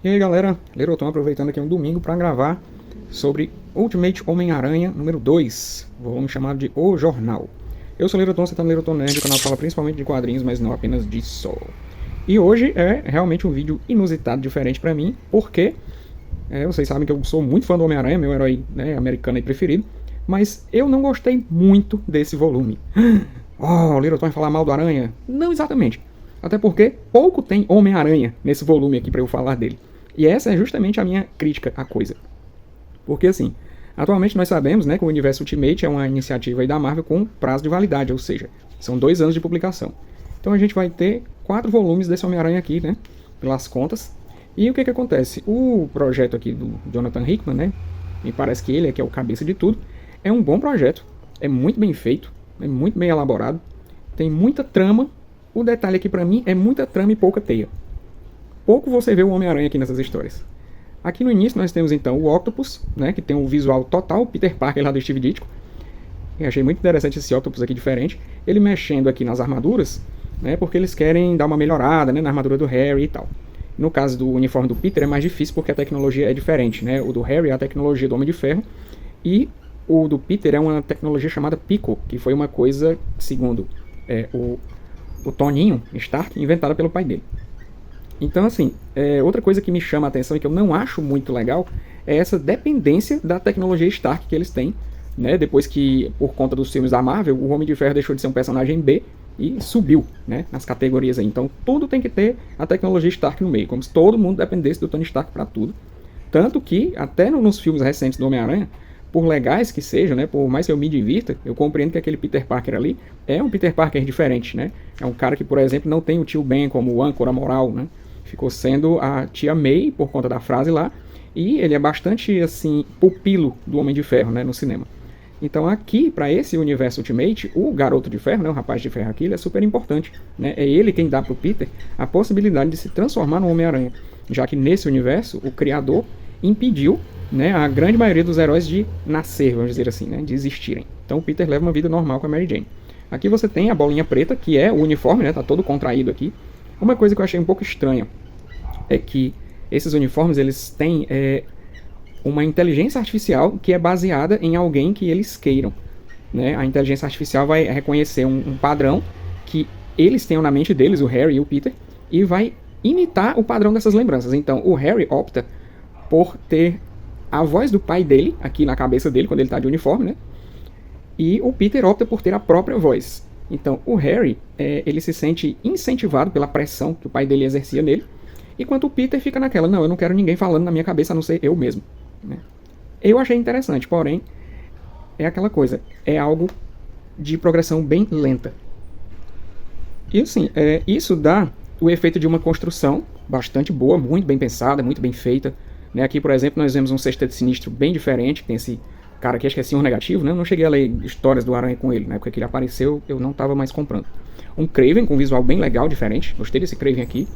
E aí galera, Lerotom aproveitando aqui um domingo para gravar sobre Ultimate Homem-Aranha número 2, volume chamado de O Jornal. Eu sou Lerotom, você está no Lerotom Nerd, o canal fala principalmente de quadrinhos, mas não apenas disso. E hoje é realmente um vídeo inusitado, diferente para mim, porque vocês sabem que eu sou muito fã do Homem-Aranha, meu herói americano aí preferido, mas eu não gostei muito desse volume. Oh, o Lerotom vai falar mal do Aranha? Não exatamente. Até porque pouco tem Homem-Aranha nesse volume aqui para eu falar dele. E essa é justamente a minha crítica à coisa. Porque assim, atualmente nós sabemos, que o Universo Ultimate é uma iniciativa aí da Marvel com prazo de validade, ou seja, são 2 anos de publicação. Então a gente vai ter 4 volumes desse Homem-Aranha aqui, pelas contas. E o que acontece? O projeto aqui do Jonathan Hickman, me parece que ele é que é o cabeça de tudo, é um bom projeto, é muito bem feito, é muito bem elaborado, tem muita trama. O detalhe aqui pra mim é muita trama e pouca teia. Pouco você vê o Homem-Aranha aqui nessas histórias. Aqui no início nós temos então o Octopus, que tem um visual total Peter Parker lá do Steve Ditko. Eu achei muito interessante esse Octopus aqui diferente. Ele mexendo aqui nas armaduras, porque eles querem dar uma melhorada, na armadura do Harry e tal. No caso do uniforme do Peter é mais difícil porque a tecnologia é diferente, O do Harry é a tecnologia do Homem de Ferro e o do Peter é uma tecnologia chamada Pico, que foi uma coisa, segundo o Toninho Stark, inventada pelo pai dele. Então, assim, outra coisa que me chama a atenção e que eu não acho muito legal é essa dependência da tecnologia Stark que eles têm, depois que, por conta dos filmes da Marvel, o Homem de Ferro deixou de ser um personagem B e subiu, nas categorias aí. Então, tudo tem que ter a tecnologia Stark no meio, como se todo mundo dependesse do Tony Stark para tudo. Tanto que, até nos filmes recentes do Homem-Aranha, por legais que sejam, por mais que eu me divirta, eu compreendo que aquele Peter Parker ali é um Peter Parker diferente, É um cara que, por exemplo, não tem o tio Ben como o âncora moral, Ficou sendo a tia May por conta da frase lá, e ele é bastante, assim, pupilo do Homem de Ferro, no cinema. Então aqui, para esse universo Ultimate, o Garoto de Ferro, o Rapaz de Ferro aqui, ele é super importante, É ele quem dá pro Peter a possibilidade de se transformar no Homem-Aranha, já que nesse universo, o criador impediu a grande maioria dos heróis de nascer, vamos dizer assim, de existirem. Então o Peter leva uma vida normal com a Mary Jane. Aqui você tem a bolinha preta, que é o uniforme, tá todo contraído aqui. Uma coisa que eu achei um pouco estranha é que esses uniformes eles têm uma inteligência artificial que é baseada em alguém que eles queiram. A inteligência artificial vai reconhecer um padrão que eles tenham na mente deles, o Harry e o Peter, e vai imitar o padrão dessas lembranças. Então o Harry opta por ter a voz do pai dele aqui na cabeça dele quando ele está de uniforme, e o Peter opta por ter a própria voz. Então o Harry ele se sente incentivado pela pressão que o pai dele exercia nele, enquanto o Peter fica naquela, não, eu não quero ninguém falando na minha cabeça a não ser eu mesmo. Eu achei interessante, porém é aquela coisa, é algo de progressão bem lenta. E assim, isso dá o efeito de uma construção bastante boa, muito bem pensada, muito bem feita. Aqui, por exemplo, nós vemos um Sexteto Sinistro bem diferente, tem esse cara aqui, acho que é Senhor Negativo, Eu não cheguei a ler histórias do Aranha com ele, na época que ele apareceu, eu não estava mais comprando. Um Kraven com um visual bem legal, diferente, gostei desse Kraven aqui,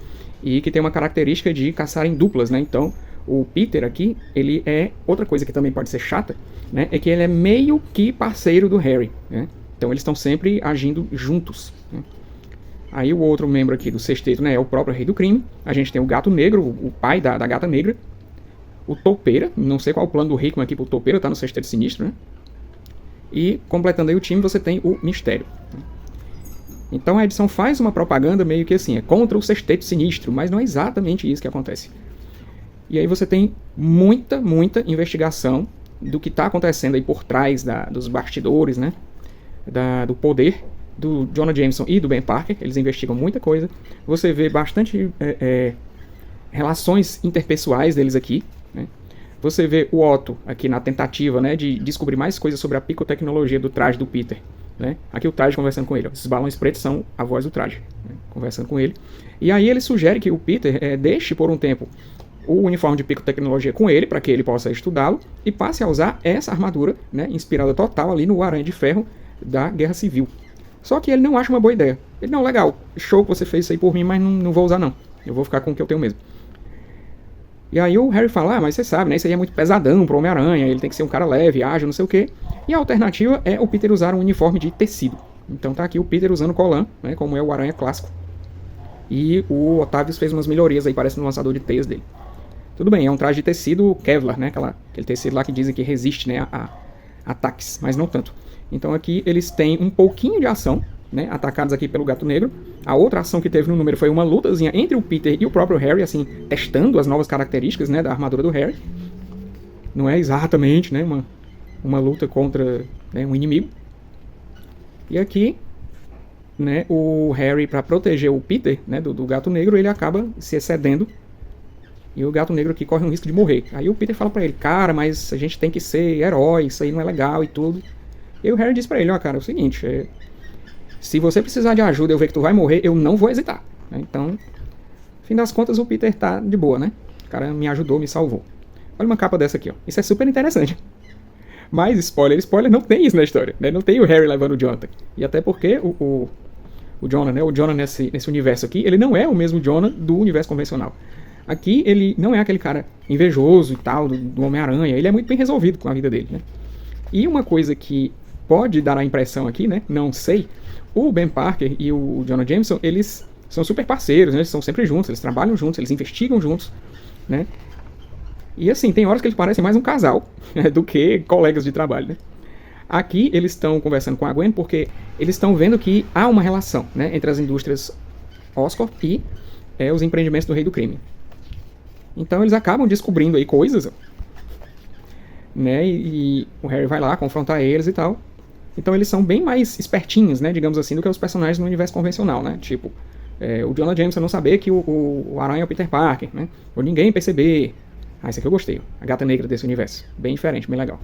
e que tem uma característica de caçar em duplas, Então, o Peter aqui, ele é, outra coisa que também pode ser chata, é que ele é meio que parceiro do Harry, Então eles estão sempre agindo juntos, Aí o outro membro aqui do sexteto, é o próprio Rei do Crime. A gente tem o Gato Negro, o pai da Gata Negra. O Toupeira, não sei qual é o plano do Hickman aqui pro Toupeira, tá no Sexteto Sinistro, E completando aí o time você tem o Mistério. Então a edição faz uma propaganda meio que assim, é contra o Sexteto Sinistro, mas não é exatamente isso que acontece. E aí você tem muita investigação do que está acontecendo aí por trás dos bastidores, do poder do Jonah Jameson e do Ben Parker, eles investigam muita coisa. Você vê bastante relações interpessoais deles aqui, Você vê o Otto aqui na tentativa, de descobrir mais coisas sobre a picotecnologia do traje do Peter, Aqui o traje conversando com ele, esses balões pretos são a voz do traje, conversando com ele. E aí ele sugere que o Peter deixe por um tempo o uniforme de picotecnologia com ele, para que ele possa estudá-lo, e passe a usar essa armadura, inspirada total ali no Aranha de Ferro da Guerra Civil. Só que ele não acha uma boa ideia. Ele, não, legal, show que você fez isso aí por mim, mas não vou usar não. Eu vou ficar com o que eu tenho mesmo. E aí o Harry fala, mas você sabe, isso aí é muito pesadão pro Homem-Aranha, ele tem que ser um cara leve, ágil, não sei o quê. E a alternativa é o Peter usar um uniforme de tecido. Então tá aqui o Peter usando colã, como é o Aranha clássico. E o Octavius fez umas melhorias aí, parece no lançador de teias dele. Tudo bem, é um traje de tecido Kevlar, né? Aquele tecido lá que dizem que resiste, né, a ataques, mas não tanto. Então aqui eles têm um pouquinho de ação, né, atacados aqui pelo Gato Negro. A outra ação que teve no número foi uma lutazinha entre o Peter e o próprio Harry, assim, testando as novas características, né, da armadura do Harry. Não é exatamente, né, uma luta contra, né, um inimigo. E aqui, né, o Harry, para proteger o Peter, né, do Gato Negro, ele acaba se excedendo. E o Gato Negro aqui corre um risco de morrer. Aí o Peter fala pra ele, cara, mas a gente tem que ser herói, isso aí não é legal e tudo. E o Harry diz pra ele, ó, cara, é o seguinte, se você precisar de ajuda e eu ver que tu vai morrer, eu não vou hesitar. Então, no fim das contas, o Peter tá de boa, né? O cara me ajudou, me salvou. Olha uma capa dessa aqui, ó. Isso é super interessante. Mas, spoiler, não tem isso na história, né? Não tem o Harry levando o Jonathan. E até porque o Jonah, né? O Jonah nesse universo aqui, ele não é o mesmo Jonah do universo convencional. Aqui, ele não é aquele cara invejoso e tal, do Homem-Aranha. Ele é muito bem resolvido com a vida dele, né? E uma coisa que pode dar a impressão aqui, né? Não sei. O Ben Parker e o Jonah Jameson, eles são super parceiros, né? Eles estão sempre juntos, eles trabalham juntos, eles investigam juntos, né? E assim, tem horas que eles parecem mais um casal do que colegas de trabalho, né? Aqui eles estão conversando com a Gwen porque eles estão vendo que há uma relação, né, entre as indústrias Oscorp e os empreendimentos do Rei do Crime. Então eles acabam descobrindo aí coisas, né? E o Harry vai lá confrontar eles e tal. Então eles são bem mais espertinhos, né, digamos assim, do que os personagens no universo convencional, né? Tipo, o Jonah Jameson não saber que o Aranha é o Peter Parker, né? Ou ninguém perceber. Ah, isso aqui eu gostei. A gata negra desse universo. Bem diferente, bem legal.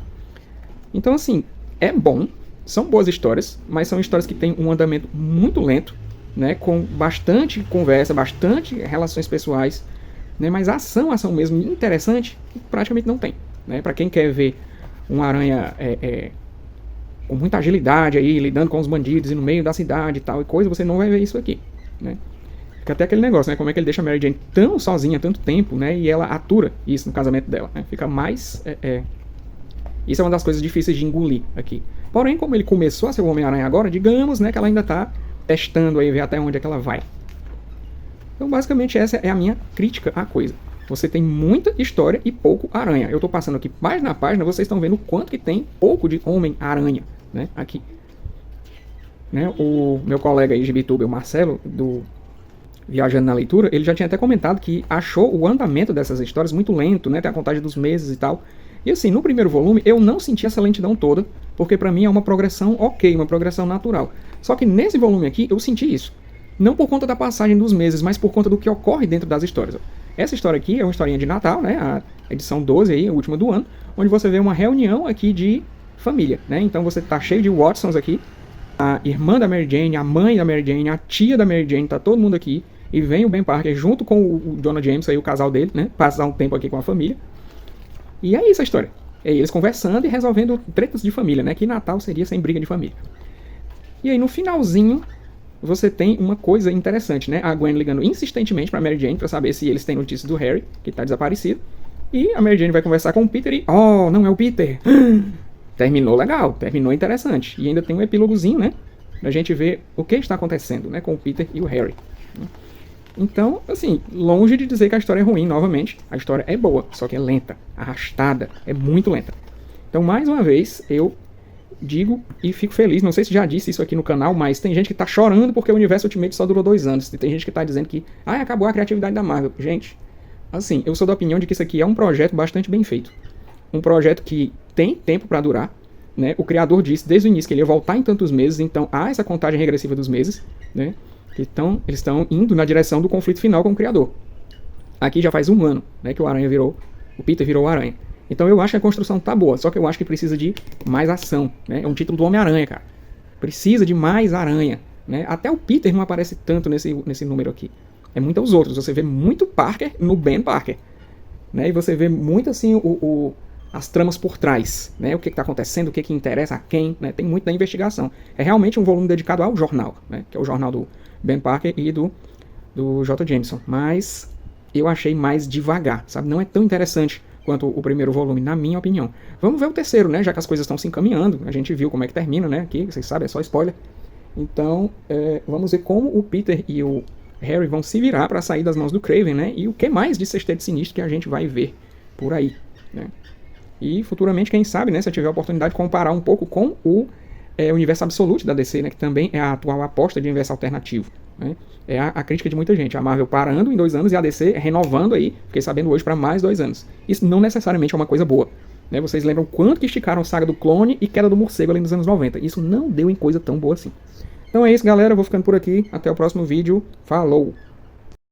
Então, assim, é bom. São boas histórias, mas são histórias que têm um andamento muito lento, né? Com bastante conversa, bastante relações pessoais, né? Mas a ação mesmo interessante, praticamente não tem, né? Pra quem quer ver um Aranha com muita agilidade aí, lidando com os bandidos e no meio da cidade e tal e coisa, você não vai ver isso aqui, né? Fica até aquele negócio, né? Como é que ele deixa a Mary Jane tão sozinha, tanto tempo, né? E ela atura isso no casamento dela, né? Fica mais... Isso é uma das coisas difíceis de engolir aqui. Porém, como ele começou a ser o Homem-Aranha agora, digamos, né? Que ela ainda tá testando aí, ver até onde é que ela vai. Então, basicamente, essa é a minha crítica à coisa. Você tem muita história e pouco Aranha. Eu tô passando aqui página a página, vocês estão vendo o quanto que tem pouco de Homem-Aranha, né? Aqui. Né? O meu colega aí, GBTuber, o Marcelo, do Viajando na Leitura, ele já tinha até comentado que achou o andamento dessas histórias muito lento, né? Tem a contagem dos meses e tal. E assim, no primeiro volume, eu não senti essa lentidão toda, porque pra mim é uma progressão ok, uma progressão natural. Só que nesse volume aqui, eu senti isso. Não por conta da passagem dos meses, mas por conta do que ocorre dentro das histórias. Essa história aqui é uma historinha de Natal, né? A edição 12 aí, a última do ano, onde você vê uma reunião aqui de família, né? Então você tá cheio de Watsons aqui, a irmã da Mary Jane, a mãe da Mary Jane, a tia da Mary Jane, tá todo mundo aqui. E vem o Ben Parker junto com o Jonah Jameson, aí, o casal dele, né? Passar um tempo aqui com a família. E é isso a história. É eles conversando e resolvendo tretas de família, né? Que Natal seria sem briga de família. E aí no finalzinho, você tem uma coisa interessante, né? A Gwen ligando insistentemente pra Mary Jane pra saber se eles têm notícias do Harry, que tá desaparecido. E a Mary Jane vai conversar com o Peter e... Oh, não é o Peter! Terminou legal, terminou interessante. E ainda tem um epílogozinho, né? Pra gente ver o que está acontecendo, né? Com o Peter e o Harry. Então, assim, longe de dizer que a história é ruim, novamente, a história é boa, só que é lenta, arrastada, é muito lenta. Então, mais uma vez, eu digo e fico feliz, não sei se já disse isso aqui no canal, mas tem gente que tá chorando porque o Universo Ultimate só durou 2 anos, e tem gente que tá dizendo que, acabou a criatividade da Marvel. Gente, assim, eu sou da opinião de que isso aqui é um projeto bastante bem feito. Um projeto que tem tempo pra durar, né? O criador disse desde o início que ele ia voltar em tantos meses, então há essa contagem regressiva dos meses, né? Então, eles estão indo na direção do conflito final com o criador. Aqui já faz 1 ano, né, que o Peter virou o Aranha. Então eu acho que a construção tá boa, só que eu acho que precisa de mais ação, né? É um título do Homem-Aranha, cara. Precisa de mais aranha, né? Até o Peter não aparece tanto nesse número aqui. É muito os outros. Você vê muito Parker no Ben Parker, né? E você vê muito assim as tramas por trás, né? O que está acontecendo, o que interessa a quem, né? Tem muito da investigação. É realmente um volume dedicado ao jornal, né? Que é o jornal do Ben Parker e do J. Jameson. Mas eu achei mais devagar, sabe? Não é tão interessante quanto o primeiro volume, na minha opinião. Vamos ver o terceiro, né? Já que as coisas estão se encaminhando. A gente viu como é que termina, né? Aqui, vocês sabem, é só spoiler. Então, vamos ver como o Peter e o Harry vão se virar para sair das mãos do Kraven, né? E o que mais de Sexteto Sinistro que a gente vai ver por aí, né? E futuramente, quem sabe, né, se eu tiver a oportunidade de comparar um pouco com o universo Absolute da DC, né, que também é a atual aposta de universo alternativo, né? É a crítica de muita gente. A Marvel parando em 2 anos e a DC renovando aí, fiquei sabendo hoje, para mais 2 anos. Isso não necessariamente é uma coisa boa, né? Vocês lembram quanto que esticaram a saga do Clone e Queda do Morcego ali nos anos 90. Isso não deu em coisa tão boa assim. Então é isso, galera. Eu vou ficando por aqui. Até o próximo vídeo. Falou!